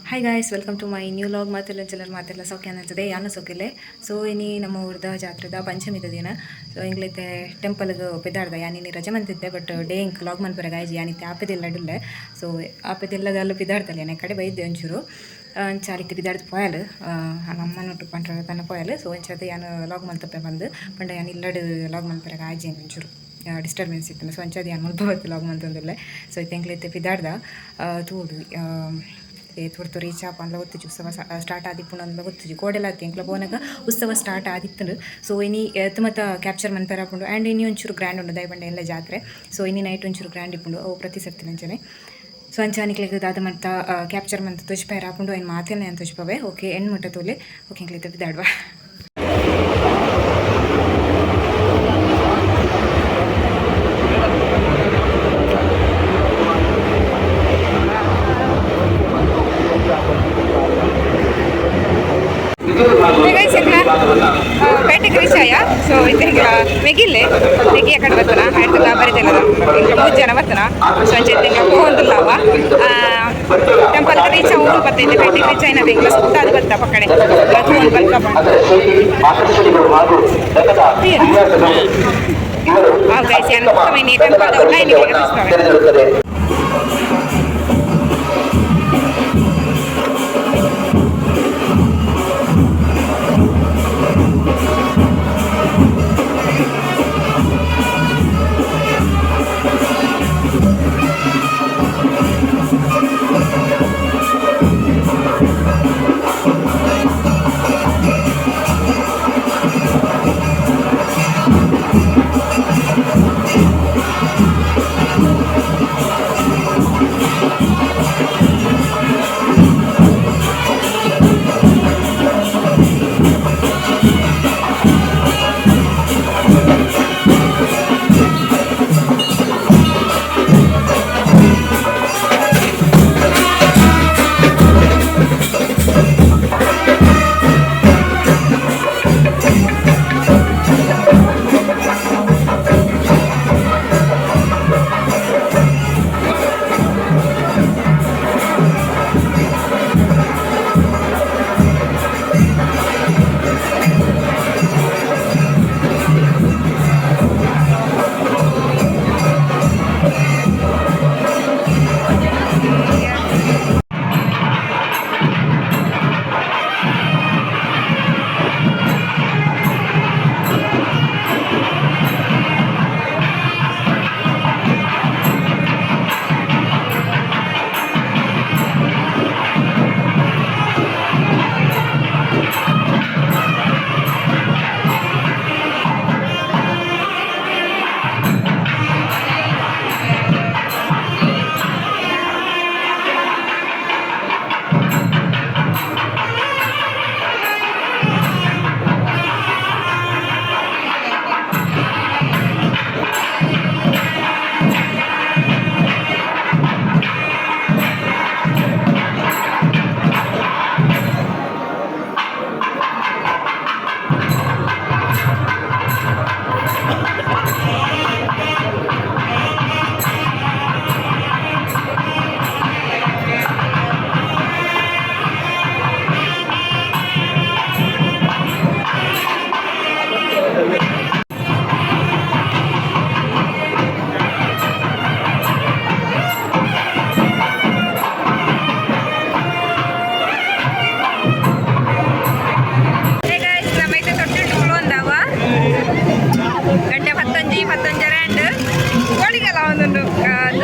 Hi guys, welcome to my new vlog. ಮಾತೆಲ್ಲ ಚಿಲ್ಲರ್ ಮಾತೆಲ್ಲ ಸೌಖ್ಯ ಅನ್ನಿಸ್ತದೆ. ಯಾನು ಸೌಖ್ಯಲೆ. ಸೊ ಇನಿ ನಮ್ಮ ಊರದ ಜಾತ್ರೆದ ಪಂಚಮಿದ ದಿನ. ಸೊ ಇಂಗ್ಲೈತೆ ಟೆಂಪಲ್ಗೆ ಪೆದಾಡ್ದ ಯಾನಿನಿ ರಜೆ ಮಂತಿದ್ದೆ. ಬಟ್ ಡೇ ಇಂಕ್ ಲಾಗ್ ಮನ್ಪುರ ಗಾಯ್ಜಿ ಯಾನಿತ್ತೆ ಆಪೆದೆಲ್ಲ ಅಡುಲ್ಲೆ. ಸೊ ಆಪೆದೆಲ್ಲದಲ್ಲೂ ಪಿದಾಡ್ತಲ್ಲ ಯಾನೆ ಕಡೆ ಬೈದ್ದೆ ಒಂಚೂರು ಚಾರಿಕ್ಕೆ ಪಿದಾಡ್ದು ಪೋಯಲು ನಮ್ಮನೊಟ್ಟು ಪಂಡ್ರ ತನ್ನ ಪೋಯಲು. ಸೊ ಒಂಚದ ಯಾನು ಲಾಗ್ ಮಲ್ತಪ್ಪೆ ಬಂದು ಪಂಡ ಯಾನು ಇಲ್ಲಡು ಲಾಗ್ ಮನ್ಪುರ ಗಾಯ್ಜಿ ಒಂಚೂರು ಡಿಸ್ಟರ್ಬೆನ್ಸ್ ಇತ್ತು. ಸೊ ಒಂಚದ ಯಾನು ಮುಲ್ಪವತ್ತು ಲಾಗ್ ಮಂತಂದಿಲ್ಲ. ಸೊ ಇದು ಎಂಗ್ಲೈತೆ ಪಿದಾಡ್ದ ತೂಡು ತೋರ್ತು ರೀಚ್ ಆಪ ಅಂದ ಗೊತ್ತಿಜು ಉತ್ಸವ ಸ್ಟಾರ್ಟ್ ಆದಿಪ್ಪುಂಡು ಅಂದ ಗೊತ್ತಿಜು ಕೋಡೆಲ್ಲ ಆತಿ ಎಂಕ್ಲ ಬೋನಾಗ ಉತ್ಸವ ಸ್ಟಾರ್ಟ್ ಆದಿತ್ತುಂಡು. ಸೊ ಇನಿ ತುಮತ ಕ್ಯಾಪ್ಚರ್ ಮನ್ಪರ ಆಪುಂಡು. ಆ್ಯಂಡ್ ಇನಿ ಒಂಚೂರು ಗ್ರ್ಯಾಂಡ್ ಉಂಡು ದಯಬಂಡೆ ಎಲ್ಲ ಜಾತ್ರೆ. ಸೊ ಇನಿ ನೈಟ್ ಒಂಚೂರು ಗ್ರ್ಯಾಂಡ್ ಇಪ್ಪುಂಡು ಅವು ಪ್ರತಿ ಸರ್ತಿ ನಂಚನೆ. ಸೊ ಅಂಚಾನಿಕ್ಲೆಗ್ ದಾದ ಮಟ್ಟ ಕ್ಯಾಪ್ಚರ್ ಮಂತ್ ತುಜ್ಪಾಯರ್ ಆಪುಂಡು ಏನು ಮಾತೇನೆ ಅಂತ ತುಜ್ಪವೆ. ಓಕೆ ಹೆಣ್ಣು ಮಟ್ಟ ತೋಲೆ ಓಕೆ ಎಂಕ್ಲೈತೆ ಬಿದ್ದಾಡ್ವಾ. ಬೇಟೆಗೆ ರೀಚ್ ಆಯ. ಸೊ ಇದು ಈಗ ಮೆಗಿಲ್ಲೇ ಮೆಗಿ ಆ ಕಡೆ ಬರ್ತಾನ ಆಯ್ತು ಬರೀತಿಲ್ಲ ಈಗ 3 ಜನ ಬರ್ತಾನ. ಸೊ ಅಂಚೆ ಈಗ ಹೋಗಂದಿಲ್ಲ ಅವ ಟೆಂಪಲ್ಗೆ ರೀಚ್ ಆಗಿ ಬರ್ತೈತೆ. ಬೇಟೆಗೆ ರೀಚ್ ಆಯ್ನ ಬೇಗ ಸುತ್ತಾದು ಬರ್ತಾ ಪಕ್ಕಡೆ ಗೈಸ್ ಯಾನು ಟೆಂಪಲ್ ಲೈನ್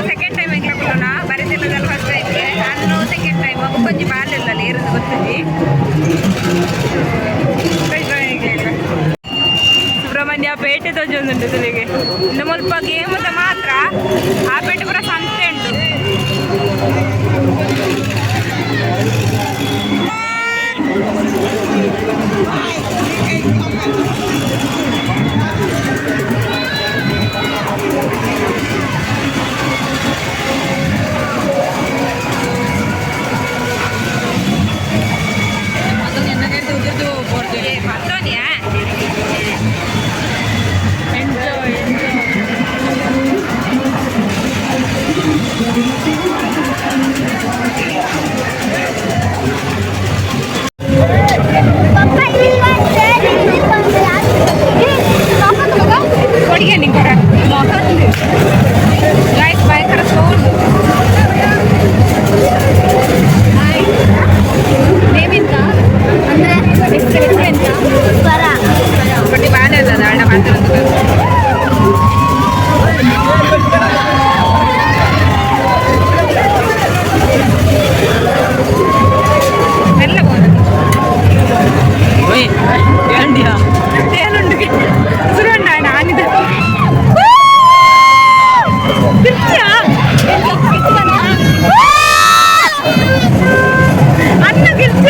ಸೆಕೆಂಡ್ ಟೈಮ್ ಎಂಗ್ಲಾ ಬರೀತಿಲ್ಲದಲ್ಲ ಫಸ್ಟ್ ಟೈಮ್ ನಾನು ಸೆಕೆಂಡ್ ಟೈಮ್ ಕೊಂಚ ಬಾಲಿಲ್ಲ ಏರುದು ಗೊತ್ತಿದ್ದಿ ಸುಬ್ರಹ್ಮಣ್ಯ ಪೇಟೆ ತೋಜೊಂದುಂಟು ತಲೆಗೆ ಇನ್ನು ಮುಲ್ಪ ಗೇಮ್ ಮಾತ್ರ ಆ ಪೇಟೆ ಪೂರ ಸಂತೆ ಉಂಟು. ಗೈಸ್ ಭಯಂಕರ ಸೌಂಡ್ ನೇಮಿಂತ ಅಂದರೆ ಹೆಸರು ಎಂತ ಬಟ್ ಬಾಳೆ ಅಲ್ಲ ಅಣ್ಣ ಮಾತಾಡೋದು ಎಲ್ಲ ಬೋದು ಏನುಂಡು ಸುರುವಣ್ಣ ನಾನಿದೆ ಅನ್ನ ಗಿರ್ಚ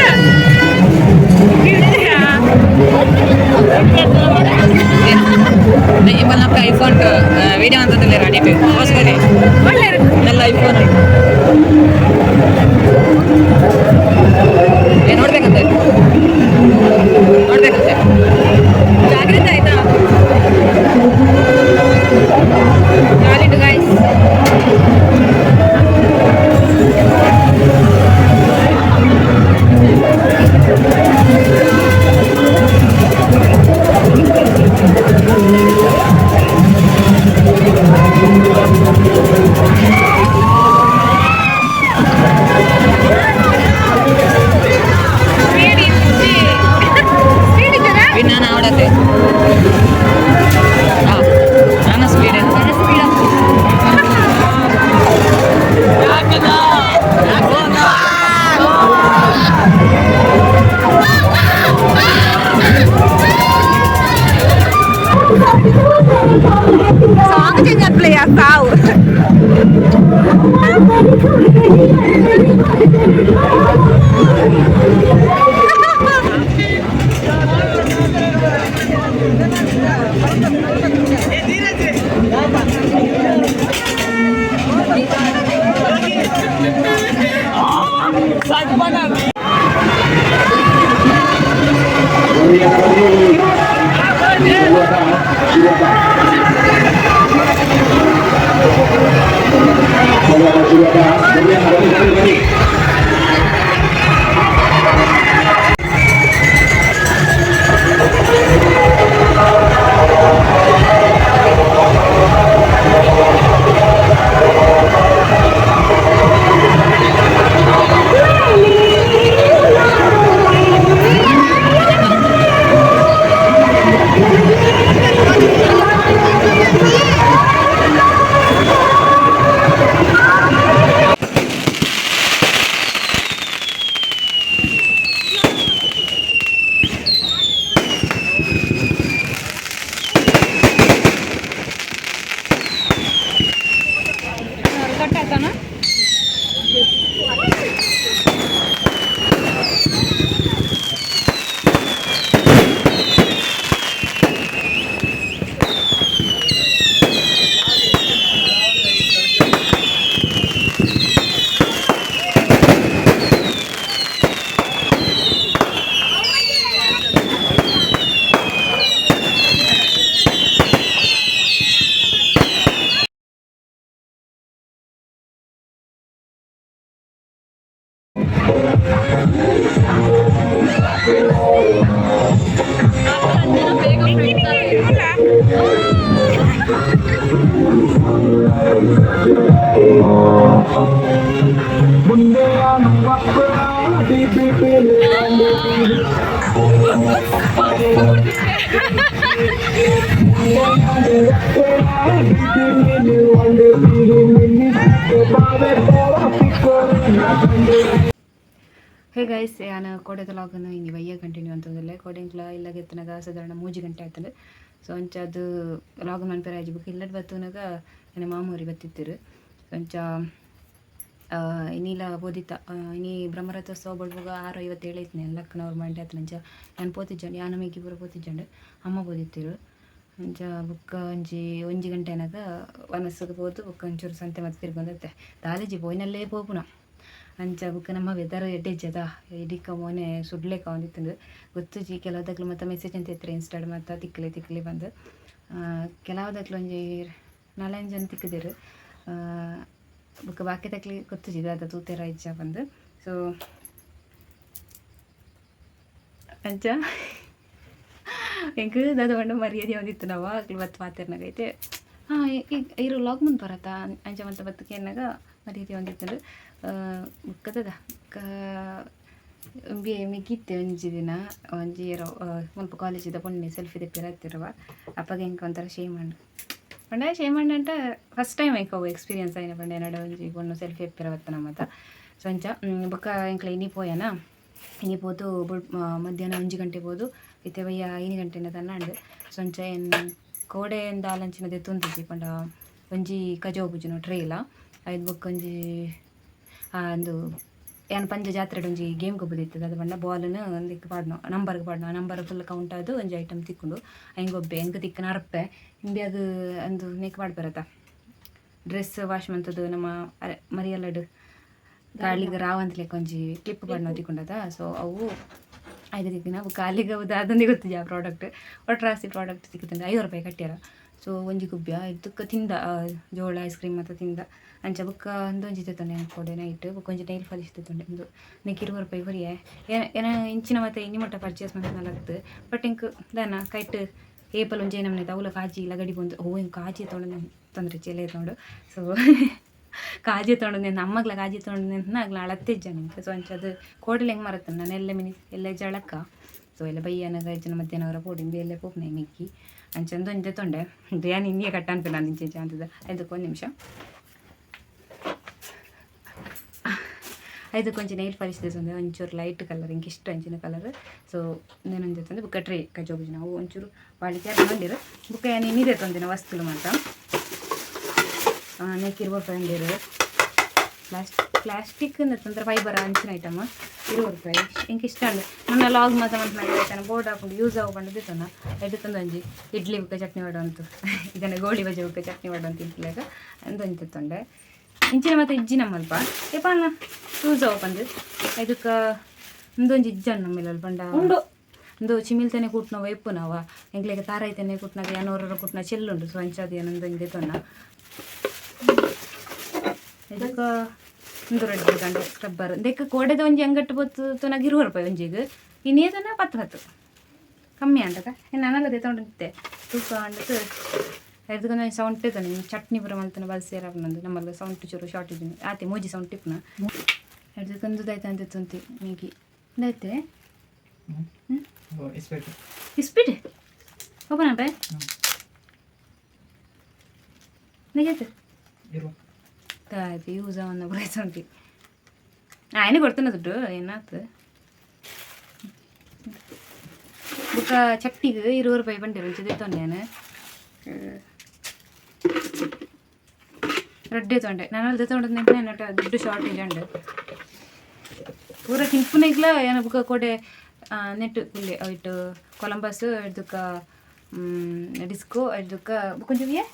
ಇವಲ್ಲ ಐಫೋನ್ ವಿಡಿಯೋ ಅಂತಂದಿಲ್ಲ ರಾಣಿಗೆ ಹೊಸಬರಿ ಒಳ್ಳೆ ಎಲ್ಲ ಐಫೋನ್ ನೋಡ್ಬೇಕಂತೆ ನೋಡ್ಬೇಕಂತೆ ಜಾಗ್ರತೆ ಆಯ್ತಾ ಕಾಲಿಡು ಗಾಯ್ಸ್ ನಾನು आवडते ನನ್ನ ಸ್ಪೀಡ್ ಸಾಂಗ್ ಚೇಂಜ್ ಪ್ಲೇ ಆಗ್ತಾವು ಹೇ ಗೈಸ್ ನಾನು ಕೋಡೆ ವ್ಲಾಗನ್ನು ಹಿಂಗೆ ವಯ್ಯ ಕಂಟಿನ್ಯೂ ಅಂತಂದಿಲ್ಲ ಕೋಡೆಂಕ್ಲ ಇಲ್ಲಾಗ ಎತ್ತನಾಗ ಸಾಧಾರಣ 3 ಗಂಟೆ ಆಯ್ತಂದು ಸೊ ಅಂಚ ಅದು ವ್ಲಾಗ್ ಮನ್ಪೇರ ಆಜ್ಬೇಕು ಇಲ್ಲಡ್ ಬತ್ತುನಾಗ ನನ್ನ ಮಾಮೂರಿ ಬತ್ತಿತ್ತಿರು ಅಂಚ ಇನ್ನಿಲ್ಲ ಓದಿತ್ತ ಇನಿ ಬ್ರಹ್ಮರಥೋತ್ಸವ ಬಡ್ವಾಗ 6:57 ಐತನೆ ಲಕ್ಕನವ್ರು ಮಂಡ್ಯ ಆಯ್ತು ಅಂಚ ನಾನು ಪೋತಿಜ್ಜಂಡು ಯಾನ ಮೇಕಿ ಪೂರ ಪೋತಿಜ್ಜಂಡು ಅಮ್ಮ ಬೋದಿತ್ತಿರು ಅಂಚ ಬುಕ್ಕ ಒಂಜಿ ಗಂಟೆನಾಗ ವನಸ್ಸಗೆ ಹೋದು ಬುಕ್ಕ ಒಂಚೂರು ಸಂತೆ ಮತ್ತೆ ತಿರ್ಗೊಂಡತ್ತೆ ದಾಲೇಜಿ ಪೋಯ್ನಲ್ಲೇ ಪೋಪುನ ಅಂಚ ಬುಕ್ಕ ನಮ್ಮ ವೆದರ್ ಎಡ್ಡೆಜ್ಜದ ಇಡಿಕ ಮೊನ್ನೆ ಸುಡ್ಲೇಕ ಒಂದಿತ್ತಂದು ಗೊತ್ತುಜಿ ಕೆಲವದಾಗ್ಲು ಮತ್ತು ಮೆಸೇಜ್ ಅಂತ ಇತ್ತು ಇನ್ಸ್ಟಾಡ್ ಮತ್ತು ತಿಕ್ಕಲಿ ಬಂದು ಕೆಲವದಾಗ್ಲು ಒಂಜಿ 4-5 ಜನ ತಿಕ್ಕದಿರು ಬುಕ್ಕ ಬಾಕಿ ತಕ್ಲಿ ಗೊತ್ತುಜಿ ದಾದ ತೂತೆರ ಇಜ್ಜ ಬಂದು ಸೊ ಅಂಚ ಹೆಂಗೆ ದಾದ ಬಂಡು ಮರ್ಯಾದೆ ಒಂದಿತ್ತು ನಾವು ಇವತ್ತು ಮಾತಾಡ್ನಾಗೈತೆ ಹಾಂ ಇರು ಲಾಗ್ ಮುಂದೆ ಬರತ್ತಾ ಅಂಚ ಮತ್ತು ಬತ್ತಕ್ಕೆ ಏನಾಗ ಮರೀತಿ ಒಂದಿತ್ತಂದ್ರೆ ಬುಕ್ಕದ ಮಿಗಿತ್ತೆ ಒಂಜಿ ದಿನ ಒಂಜಿ ಮುಲ್ಪ ಕಾಲೇಜಿದ ಪೊಣ್ಣೆ ಸೆಲ್ಫಿ ತೆಪ್ಪಿರ ಹತ್ತಿರವ ಅಪ್ಪಗೆ ಹೆಂಗೆ ಒಂಥರ ಶೇಮ್ ಅಂತ ಫಸ್ಟ್ ಟೈಮ್ ಹೆಂಗೆ ಅವು ಎಕ್ಸ್ಪೀರಿಯನ್ಸ್ ಆಯ್ನ ಪಂಡೆ ನಡ ಒಂಜಿ ಪೊಣ್ಣು ಸೆಲ್ಫಿ ಎಪ್ಪಿರ ಬತ್ತನ ಮತ್ತು ಸೊ ಅಂಚ ಬೊಕ್ಕ ಎಂಕ್ಲ ಇನಿ ಪೋಯನ ಇನಿ ಪೋದು ಮಧ್ಯಾಹ್ನ 1 ಗಂಟೆ ಪೋದು ಇತ್ತೆ ಬಯ್ಯ 5 ಗಂಟೆನ ತನ್ನಾಂಡು ಸೊ ಅಂಚ ಏನು ಕೋಡೆಯಿಂದ ಆಲಂಚಿನದೆ ತುಂತಿದ್ದಿ ಪಂಡ ಒಂಜಿ ಕಜೋಬುಜಿನ ಟ್ರೇಲ ಐದು ಬೊಕ್ಕ ಒಂಜಿ ಒಂದು ಏನು ಪಂಜ ಜಾತ್ರೆಡ್ ಒಂಜಿ ಗೇಮ್ ಗೊಬ್ಬದಿತ್ತದ ಅದು ಪಂಡ ಬಾಲ್ನ ಒಂದಿಕ್ಕೆ ಪಾಡ್ನೋ ನಂಬರ್ ಫುಲ್ ಕೌಂಟ್ ಆದು ಒಂಜಿ ಐಟಮ್ ತಿಕ್ಕೊಂಡು ಹೆಂಗೊಬ್ಬೆ ಹೆಂಗೆ ತಿಕ್ಕನ ಅರ್ಪೆ ಹಿಂದೆ ಅದು ಒಂದು ನೆಕ್ ಮಾಡ್ಬರತ್ತ ಡ್ರೆಸ್ ವಾಶ್ ಮಂತದ್ದು ನಮ್ಮ ಮರಿಯಲ್ಲಡು ಗಾಳಿಗೆ ರಾವಂತಲೆಕ್ಕ ಒಂಜಿ ಕ್ಲಿಪ್ ಪಾಡ್ನೋ ತಿಕ್ಕೊಂಡದ ಸೊ ಅವು 5 ದಿನ ಕಾಲಿಗೆ ಹೌದು ಅದೊಂದೇ ಗೊತ್ತಿದೆ ಆ ಪ್ರಾಡಕ್ಟ್ ಒಟ್ರಾಸಿ ಪ್ರಾಡಕ್ಟ್ ಸಿಕ್ಕುತ್ತಂದ್ರೆ 5 ರೂಪಾಯಿ ಕಟ್ಟ್ಯಾರ ಸೊ ಒಂಜಿ ಗುಬ್ಬ್ಯ ಇದಕ್ಕೆ ತಿಂದ ಜೋಳ ಐಸ್ ಕ್ರೀಮ್ ಮತ್ತು ತಿಂದ ಅಂಚ ಬುಕ್ಕ ಒಂದೊಂಜಿ ತೆತ್ತೊಂಡೆ ಕೊಡೆ ನೈಟ್ ಬುಕ್ಕ ಒಂಜಿ ನೈಲ್ ಪಾಲಿಶ್ ತೆತ್ತೊಂಡೆ ಒಂದು ನೆಕ್ 20 ರೂಪಾಯಿ ಕೊರಿಯೆ ಏನ ಇಂಚಿನ ಮತ್ತು ಇನ್ನಿ ಮಟ್ಟ ಪರ್ಚೇಸ್ ಮಾಡ್ತಾನಲ್ಲಾಗ್ತದೆ ಬಟ್ ಇಂಕ್ ದನ ಕೈಟ್ ಏಪಲ್ ಒಂಜಿ ನಮ್ಮನೆ ಅವಳ ಕಾಜಿ ಇಲ್ಲ ಗಡಿ ಬಂದು ಹಿಂಗೆ ಕಾಜಿ ತೊಗೊಂಡು ತೊಂದರೆ ಚೆಲೆ ತೊಗೊಂಡು ಸೊ ಕಾಜಿ ತೊಗೊಂಡು నేను ಅಮ್ಮಗ್ಲ ಕಾಜಿ ತೊಗೊಂಡು నేను ಆಗ್ಲ ಅಳತ್ತೆಜ್ಜ ನಿಂಗೆ ಸೊ ಅಂಚದು ಕೋಡಲೆ ಹೆಂಗೆ ಮರತ್ತಾನೆ ನಾನು ಎಲ್ಲ ಜಳಕ್ಕ ಸೊ ಎಲ್ಲ ಬಯ್ಯನಾಗ ಜನ ಮಧ್ಯಾಹ್ನ ಅವರ ಪೋಡಿಂಬಿ ಎಲ್ಲ ಪೋಪ್ನೆ ಮಿಕ್ಕಿ ಅಂಚಂದು ಒಂದೇ ತೊಂಡೆ ಏನು ಇನ್ನೇ ಕಟ್ಟ ಅನ್ಪಿಲ್ಲ ನಿಂಚೆ ಅಂತದ ಐದಕ್ಕೊಂದು ನಿಮಿಷ ಐದಕ್ಕೊಂಚು ನೈಟ್ ಪಾಲಿಶ್ ತಂದೆ ಒಂಚೂರು ಲೈಟ್ ಕಲರ್ ಹಿಂಗೆ ಇಷ್ಟ ಅಂಚಿನ ಕಲರ್ ಸೊ నేనೊಂದು ತಂದೆ ಬುಕ್ಕ ಟ್ರೇ ಕಜೋಬುಜಿ ನಾವು ಒಂಚೂರು ಬಾಳಿಕೆ ತಗೊಂಡಿರು ಬುಕ್ಕ ಏನು ಇನ್ನಿದೆ ತಂದಿನ ವಸ್ತುಲು ಮಾತ್ರ ನೆಕ್ಕಿರುವ ತಂದಿರು ಪ್ಲಾಸ್ಟಿಕ್ ತಂದ್ರೆ ಫೈಬರ್ ಅಂಚಿನ ಐಟಮ್ 20 ರೂಪಾಯಿ ಹಿಂಗೆ ಇಷ್ಟ ಅಂದೆ ನನ್ನ ಲಾಗ್ ಮಾತ್ರ ಮಾಡ್ತಾನೆ ಬೋರ್ಡ್ ಹಾಕೊಂಡು ಯೂಸ್ ಆಗ್ಕೊಂಡು ದಿತ್ತನ ಎದ್ದು ತಂದು ಒಂಜಿ ಇಡ್ಲಿ ಬುಕ್ಕ ಚಟ್ನಿ ಮಾಡುವಂತು ಇದನ್ನು ಗೋಳಿ ಬಜೆ ಬುಕ್ಕ ಚಟ್ನಿ ಮಾಡುವಂತ ಇಡ್ಲಿಯಾಗ ಅಂದೊಂದು ತೆತ್ತೊಂಡೆ ಇಂಚಿನ ಮತ್ತು ಇಜ್ಜಿ ನಮ್ಮಲ್ಪ ಏಪ ಯೂಸ್ ಬಂದು ಇದಕ್ಕೆ ಒಂದೊಂದು ಇಜ್ಜನ್ನು ನಮ್ಮೇಲೆ ಬಂಡ ಒಂದು ಚಿಮಿಲ್ತಾನೆ ಕೂಟ್ನವ ಎಪ್ಪು ನಾವ ಎಂಗ್ಲಿಗೆ ತಾರೈತಾನೆ ಕೂಟ್ನಾಗ ಏನೋರ ಕೂಟ್ನ ಚೆಲ್ಲುಂಡು ಸೊ ಅಂಚದು ಏನೊಂದು ತೆತ್ತೊಂಡ ಇದಕ್ಕೆ ಒಂದು ರೆಡ್ ಗಂಟೆ ಸ್ಕ್ರಬ್ಬರ್ ಇದಕ್ಕೆ ಕೋಡೆದ ಒಂಜಿ ಅಂಗಟ್ಟು ಬತ್ತು ತನಕ 20 ರೂಪಾಯಿ ಒಂಜಿಗೆ ಇನ್ನೇದನ 10 ಕಮ್ಮಿ ಅಂತಕ ನಾನಲ್ಲದೆ ತೊಗೊಂಡಿದ್ದೆ ತೂಕ ಅಂಡಕ್ಕೆ ಅದಕ್ಕೊಂದು ಸೌಂಡ್ ತೆತ್ತನೆ ಚಟ್ನಿ ಪುರ ಮಲ್ತನ ಬಲ್ಸೇರ ನಂದು ನಮ್ಮಲ್ಲಿ ಸೌಂಡ್ ಚೂರು ಶಾರ್ಟೇಜ್ ಆತೆ ಮೂಜಿ ಸೌಂಡ್ ಟಿಪ್ನ ಅದಕ್ಕೊಂದು ದೈತ ಅಂತ ತುಂತಿ ಮೀಗಿ ದೈತೆ ಇಸ್ಪೀಟ್ ಓಪನ್ ಅಪ್ಪ ನೆಗೆತ್ ಅದು ಯೂಸ್ ಅವನ್ನ ಬಯಸಂತಿ ఆయన ಕೊಡ್ತಾನೆ ದುಡ್ಡು ಏನಾಯ್ತು ಬುಕ್ಕ ಚಟ್ಟಿಗೆ 20 ರೂಪಾಯಿ ಬಂದಿರು ತೊಂಡೆ ನಾನು ರೆಡ್ಡೆ ತೊಂಡೆ ನಾನು ಅಲ್ಲಿ ತೊಗೊಂಡು ನೆನಟ ದುಡ್ಡು ಶಾರ್ಟೇಜ್ ಉಂಡು ಪೂರ ತಿನ್ಪುನಿಗ್ಲ ಏನ ಬುಕ್ಕ ಕೋಡೆ ನೆಟ್ಟು ಕುಲ್ಲಿ ಇಟ್ಟು ಕೊಲಂಬಸ್ ಇದಕ್ಕೆ ಡಿಸ್ಕೋ ಇದಕ್ಕೆ ಬುಕ್ಕೊಂಚವಿಯೇ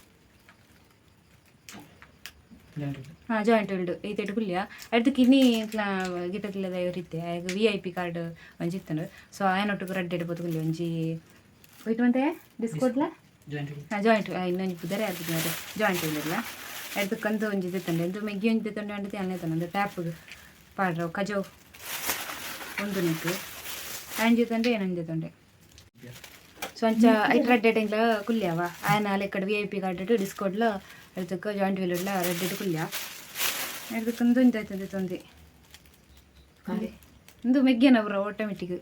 ಹಾಂ ಜಾಯಿಂಟ್ ಉಂಡು ಐತೆಡು ಕುಲ್ಯ ಅದಕ್ಕೆ ಇನ್ನಿ ಗಿಟಕ್ಕಿಲ್ಲದ ಇರುತ್ತೆ ಈಗ VIP ಕಾರ್ಡ್ ಒಂಜಿತ್ತನು ಸೊ ಆಯನೊಟ್ಟಿಗೆ ರೆಡ್ ಇಡ್ಬೋದು ಕುಲ್ಲಿ ಒಂಜಿ ಹೋಯ್ತು ಮತ್ತೆ ಡಿಸ್ಕೋಟ್ಲ ಹಾಂ ಜಾಯಿಂಟ್ ಇನ್ನೊಂದು ಪುದರೆ ಅದಕ್ಕೆ ಅದು ಜಾಯಿಂಟ್ ಇಲ್ಲಿಲ್ಲ ಅದಕ್ಕಂದು ಒಂಜಿ ತೆತ್ತಂಡೆ ಎಂದು ಮೆಗ್ಗಿ ಒಂಜಿ ತೆತ್ತಂಡೆ ಅಂಡತಿ ಅಲ್ಲೇ ತಂದು ಟ್ಯಾಪ್ಗೆ ಪಾಡ್ರ ಕಜೋ ಒಂದು ನಿಂತು ಆಯನ ತಂಡೆ ಏನೊಂದು ತಂಡೆ ಸೊ ಅಂಚ ಐಟ್ ರೆಡ್ ಟೈಂಗ್ಲ ಕುಲ್ಯವ ಆಯನ ಅಲ್ಲಿ ಕಡೆ VIP ಕಾರ್ಡ್ ಇಟ್ಟು ಡಿಸ್ಕೋಟ್ಲ ಅದಕ್ಕೆ ಜಾಯಿಂಟ್ ವೀಲರ್ಲ ರೆಡ್ ಇಟ್ಟು ಕುಲ್ಯ ಅದಕ್ಕೊಂದು ಇಂತಾಯ್ತದೆ ತೊಂದೆ ಒಂದು ಮೆಗ್ಗೆನವ್ರ ಆಟೋಮೆಟಿಕ್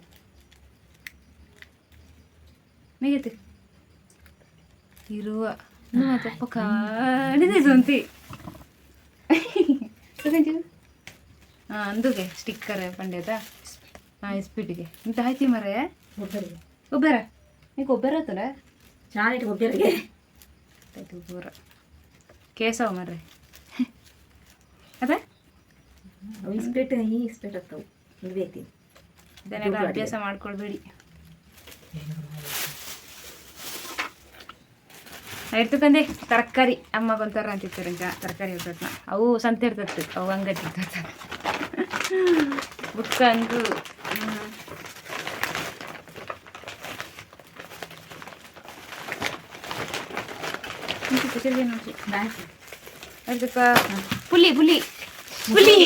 ಮೆಗೆತೆ ಇರುವ ತಪ್ಪ ಕಾಡಿದೆ ತೊಂತಿ ಹಾಂ ಅಂದುಗೆ ಸ್ಟಿಕ್ಕರ್ ಪಂಡ್ಯದ ಹಾಂ ಇಸ್ಪೀಟಿಗೆ ಇಂತ ಆಯ್ತಿ ಮರೆ ಗೊಬ್ಬರ ನೀ ಗೊಬ್ಬರ ಆತಲ್ಲ ಚಾನಿಟ್ಟು ಗೊಬ್ಬರಿಗೆ ಆಯ್ತು ಗೊಬ್ಬರ ಕೇಸವ ಮರ್ರೆ ಅದ ಇಸ್ಪೇಟ್ ಆಗ್ತಾವೆ ಬೇಕು ಇದನ್ನೆಲ್ಲ ಅಭ್ಯಾಸ ಮಾಡ್ಕೊಳ್ಬೇಡಿ ಇರ್ತಕ್ಕಂದೆ ತರಕಾರಿ ಅಮ್ಮಗೊಂಥರ ಅಂತಿರ್ತಾರೆ ತರಕಾರಿ ಇರ್ತೈತೆ ಅವು ಸಂತೆ ಇರ್ತೈತೆ ಅವು ಅಂಗಡಿ ಇರ್ತೈತೆ ಬುಕ್ಕ ಅಂದು ಅದಕ್ಕೆ ಪುಲಿ ಪುಲಿ ಪುಲಿ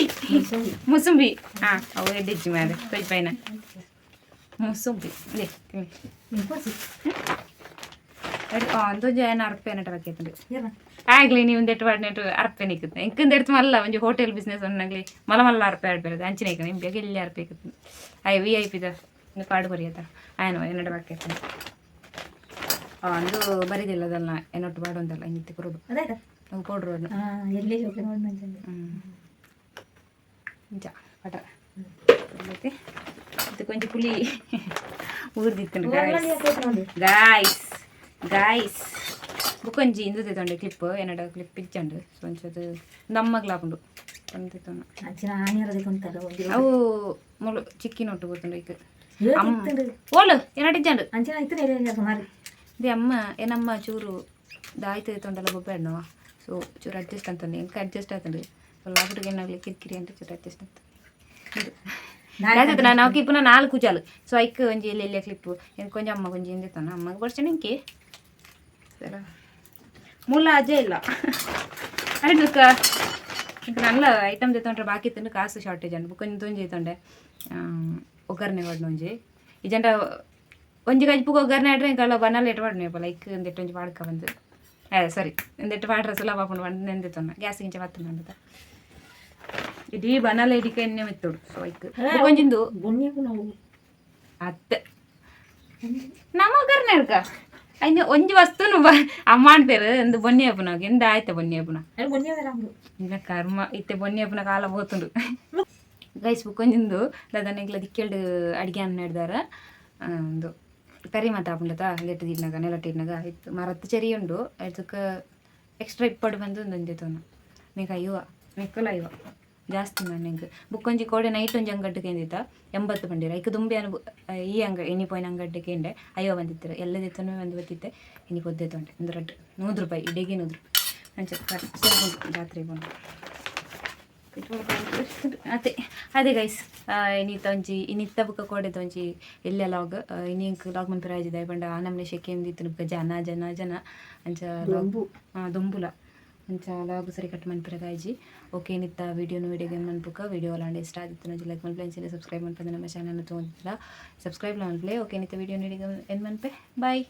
ಮುಸುಂಬಿ ಹಾಂ ಅವು ಎಡ್ಡಿಜ್ಜಿ ಮೇಲೆ ಕೊಯ್ ಪೈನ ಮುಸುಂಬಿ ಒಂದೊಂದು ಏನು ಅರ್ಪೇನಟ ಹಾಕೈತಂಡು ಆಗ್ಲಿ ನೀವು ಒಂದೆಟ್ಟು ಪಾಡಿನೆಟ್ಟು ಅರ್ಪೆ ನಿಕ್ಕುತ್ತೆ ಇಂಕಂದೆಡ್ತು ಮಲ್ಲ ಒಂಜಿ ಹೋಟೆಲ್ ಬಿಸ್ನೆಸ್ ಒಂದಾಗ್ಲಿ ಮಲ್ಲ ಅರ್ಪೆ ಆಡ್ಬೇಡ ಅಂಚಿನ ನಿಂಬೆ ಎಲ್ಲಿ ಅರ್ಪೆ ಅಯ್ಯ VIP ದ ಪಾಡು ಬರಿಯತ್ತ ಆಯ್ನೋ ಏನಡ ಹಾಕೈತೆ ಅಂದು ಬರಿದಿಲ್ಲ ಅದಲ್ಲ ಏನೊಟ್ಟು ಪಾಡು ಅಂತಲ್ಲ ಹಿಂಗೆ ಕೊರೋದು ನಾವು ಪೌಡ್ರು ಅದು ನಿಜ ಪಟ ಮತ್ತೆ ಇದು ಕೊಂಚ ಪುಳಿ ಊರ್ದಿತ್ತು ಗಾಯ್ಸ್ ಬುಕ್ಕೊಂಜಿ ಇಂದು ತೊಂಡೆ ಕ್ಲಿಪ್ ಏನಡ ಕ್ಲಿಪ್ ಇಚ್ಚಂಡು ಒಂಚದು ನಮ್ಮಗ್ಲಾಪುಂಡು ಅವು ಮುಳು ಚಿಕ್ಕಿನೊಟ್ಟು ಗೊತ್ತುಂಡು ಈಗ ಓಲು ಏನಟ ಇಜ್ಜಂಡು ಇದು ಅಮ್ಮ ಏನಮ್ಮ ಚೂರು ದಾಯ್ತು ತೊಂಡಲ್ಲ ಗೊಬ್ಬೆಣ್ಣವ ಸೊ ಚೂರು ಅಡ್ಜಸ್ಟ್ ಅಂತಂದು ಎಂಕ ಅಡ್ಜಸ್ಟ್ ಆತಂಡು ಲಾಬಿಟಿಗೆ ಏನಾಗಲಿ ಕಿರಿಕಿರಿ ಅಂತ ಚೂರು ಅಡ್ಜಸ್ಟ್ ಅಂತ ಇದು ನಾನು ಅವಕ್ಕೆ ಇಪ್ಪು 4 ಜಾಲು ಸೊ ಐಕ್ ಒಂಜಿ ಎಲ್ಲೆಲ್ಲ ಕ್ಲಿಪ್ಪು ಏನು ಕೊಂಚ ಅಮ್ಮ ಕೊಂಚ ಹಿಂದಿತ್ತಾನ ಅಮ್ಮಗೆ ಬರ್ಸಣ ಇಂಕೆ ಸರ ಮೂಲ ಅಜ್ಜೆ ಇಲ್ಲ ಅದಕ್ಕ ನಲ್ಲ ಐಟಮ್ ತೆತ್ತೊಂಡ್ರೆ ಬಾಕಿ ತಂದು ಕಾಸು ಶಾರ್ಟೇಜ್ ಅಂಡು ಕೊಂಚ ತೊಂಜಿ ತೊಂಡೆ ಒಗ್ಗರಣೆ ಕೊಡ್ನು ಒಂಜಿ ಇಜಂಡ ಒಂಜಿ ಗಜ್ಪುಗೆ ಒಗ್ಗರಣೆ ಆಡ್ರೆ ಇಂಕಲ್ಲ ಬನ್ನಲ್ಲ ಎಟ್ಟು ಪಾಡ್ನೇಪ ಲೈಕ್ ಒಂದೆಟ್ಟು ಒಂಜಿ ಪಾಡ್ಕ ಬಂದು ಸರಿ ಒಂದೆಟ್ಟು ಪಾಡ್ರೆ ಸುಲಭ ಹಾಕೊಂಡು ಬಂದು ನೆಂದಿತ್ತೊನ್ನ ಗ್ಯಾಸ್ ಗಿಂಚ ಬತ್ತನ ಅಂದ ಇಡೀ ಬನ್ನಲ್ಲ ಇಡಿಕ ಎಣ್ಣೆ ಮೆತ್ತೋಡು ಸೊ ಐಕ್ ಕೊಂಚಿಂದು ಅತ್ತೆ ನಮ್ಮ ಒಗ್ಗರಣೆ ಅಡ್ಕ ಅಯ್ಯ ಒಂಜಿ ವಸ್ತುನು ಅಮ್ಮ ಅಂಟೇರು ಒಂದು ಬೊನ್ನಿ ಹಬ್ಬನಾಗ ಎಂದ ಆಯ್ತ ಬೊನ್ನಿ ಹಬ್ಬನ ಇಲ್ಲ ಕರ್ಮ ಇತ್ತೆ ಬೊನ್ನಿ ಹಬ್ಬನ ಕಾಲ ಹೋತುಂಡು ಗೈಸ್ ಕೊಂಚಿಂದು ದದನೆಗ್ಲ ದಿಕ್ಕೆಲ್ಡು ಅಡಿಗೆ ಅನ್ನ ಹಿಡ್ದಾರ ಒಂದು ಕರಿ ಮಾತಾಪುಂಡತ ಲೆಟ್ಟು ತಿನ್ನಾಗ ನೆಲ ತಿನ್ನಾಗ ಇತ್ತು ಮರತ್ತು ಚೆರಿ ಉಂಡು ಅದಕ್ಕೆ ಎಕ್ಸ್ಟ್ರಾ ಇಪ್ಪಡು ಬಂದು ಒಂದೊಂದೇ ತೊನ ನೀಗ ಅಯ್ಯವ ಮೆಕ್ಕಲ ಅಯ್ಯವ ಜಾಸ್ತಿ ನಾನು ಹೆಂಗೆ ಬುಕ್ಕೊಂಜಿ ಕೋಡೆ ನೈಟ್ ಒಂಜಿ ಅಂಗಡ್ಡೆಗೆ ಎಂದಿತ್ತ 80 ಬಂದಿರ ಈಗ ದುಂಬಿ ಈ ಎನಿ ಪೋಯಿನ ಅಂಗಡ್ಡೆಗೆ ಎಂಡೆ ಅಯ್ಯೋ ಬಂದಿತ್ತರ ಎಲ್ಲದೆತ್ತನೂ ಒಂದು ಬತ್ತಿತ್ತೆ ಇನಿ ಪೊದ್ದೆ ತೊಂಡೆ ಒಂದು ರಡ್ಡು 100 ರೂಪಾಯಿ ಇಡೀಗೆ 100 ಅಂಚೆ ಜಾತ್ರೆಗೆ ಬಂದು ಅದೇ ಗೈಸ್ ಇನ್ನಿತ್ತ ಬುಕ್ಕ ಕೋಡೆದ ಒಂಜಿ ಎಲ್ಲೆ ಲಾಗ್ ಇನ್ನಿಂಕ್ ಲಾಗ್ ಮನ್ಪು ರಾಜಿದ ಪಂಡ ಆ ನಮ್ನೆ ಶೆಕೆ ಎಂದಿತ್ತು ಜನ ಅಂಚ ದುಂಬುಲ ಅಂಚ ಲಾಗ್ ಸರಿ ಕಟ್ ಮನ್ಪುರ ಗಾಯ್ಜಿ ಓಕೆ ನಿತ್ತ ವಿಡಿಯೋಗೆ ಮನ್ಪುಕ ವಿಡಿಯೋ ಅಲಾಂಡೆ ಇಷ್ಟ ಆದಿತ್ತು ನಂಜಿ ಲೈಕ್ ಮನ್ಪ್ಲೆ ಅಂಚಿನ ಸಬ್ಸ್ಕ್ರೈಬ್ ಮನ್ಪಂದೆ ನಮ್ಮ ಚಾನಲ್ ತೊಗೊಂಡಿಲ್ಲ ಸಬ್ಸ್ಕ್ರೈಬ್ ಮನ್ಪ್ಲೆ ಓಕೆ ನಿತ್ತ ವಿಡಿಯೋ ನೀಡಿಗೆ ಏನು ಮನ್ಪೆ ಬಾಯ್.